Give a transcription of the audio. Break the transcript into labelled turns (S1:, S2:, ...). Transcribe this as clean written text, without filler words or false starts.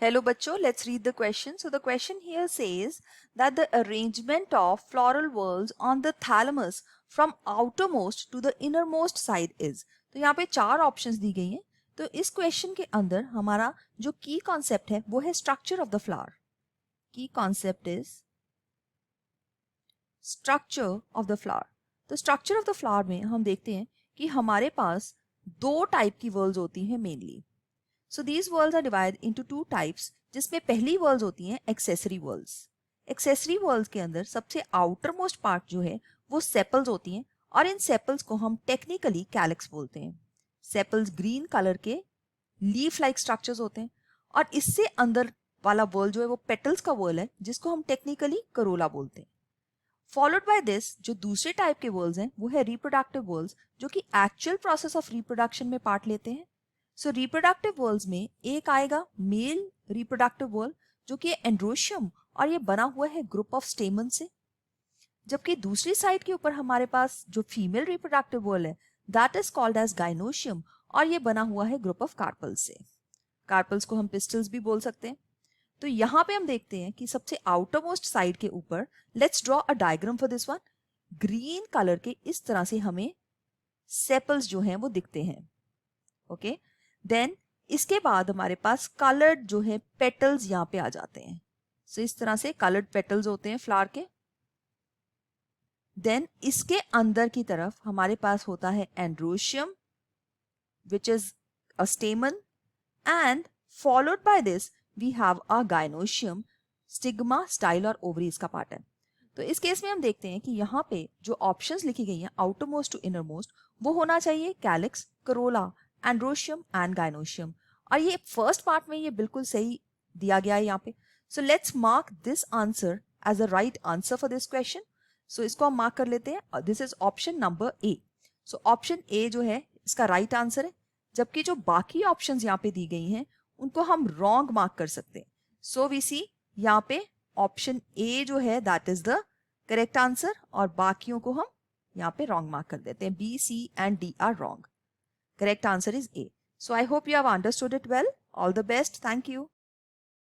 S1: Hello bachcho, let's read the question. So the question here says that the arrangement of floral whorls on the thalamus from outermost to the innermost side is. तो यहाँ पे चार options दी गई हैं. तो इस question के अंदर हमारा जो key concept है वो है structure of the flower. Key concept is structure of the flower. तो structure of the flower में हम देखते हैं कि हमारे पास दो type की whorls होती हैं mainly. So these whorls are divided into two types, जिसमें पहली whorls होती हैं accessory whorls. Accessory whorls के अंदर सबसे outermost part जो है वो sepals होती हैं और इन sepals को हम technically calyx बोलते हैं. Sepals green color के leaf like structures होते हैं और इससे अंदर वाला whorl जो है वो petals का whorl है जिसको हम technically corolla बोलते हैं. Followed by this जो दूसरे type के whorls हैं वो है reproductive whorls जो कि actual process of reproduction में part लेते हैं. सो रिप्रोडक्टिव वॉल्स में एक आएगा मेल रिप्रोडक्टिव वॉल जो कि एंड्रोशियम और ये बना हुआ है ग्रुप ऑफ स्टेमन से, जबकि दूसरी साइड के ऊपर हमारे पास जो फीमेल रिप्रोडक्टिव वॉल है that is called as gynoecium और ये बना हुआ है ग्रुप ऑफ कार्पल्स से. कार्पल्स को हम पिस्टल्स भी बोल सकते हैं. तो यहाँ पे हम देखते हैं कि सबसे आउटर मोस्ट साइड के ऊपर let's draw a diagram for this one. Green colour के इस तरह से हमें सेपल्स जो हैं वो दिखते हैं. ओके देन इसके बाद हमारे पास कलर्ड जो है पेटल्स यहाँ पे आ जाते हैं. सो इस तरह से कलर्ड पेटल्स होते हैं फ्लावर के. देन इसके अंदर की तरफ हमारे पास होता है androecium which is a stamen and followed by this we have a gynoecium, stigma, style और ओवरीज का पार्ट है. तो इस केस में हम देखते हैं कि यहाँ पे जो ऑप्शंस लिखी गई हैं outermost to innermost वो होना चाहिए calyx, corolla, androecium and gynoecium. और ये फर्स्ट पार्ट में ये बिल्कुल सही दिया गया है यहाँ पे. So let's mark this answer as a right answer for this question. So इसको हम मार्क कर लेते हैं. This is option number A. So option A जो है इसका राइट आंसर है, जबकि जो बाकी ऑप्शंस यहाँ पे दी गई हैं उनको हम रॉन्ग मार्क कर सकते हैं. सो वी सी यहाँ पे ऑप्शन ए जो है that is the correct answer और बाकियों को हम यहाँ पे रॉन्ग मार्क कर देते हैं. B, C and D are wrong. Correct answer is A. So I hope you have understood it well. All the best. Thank you.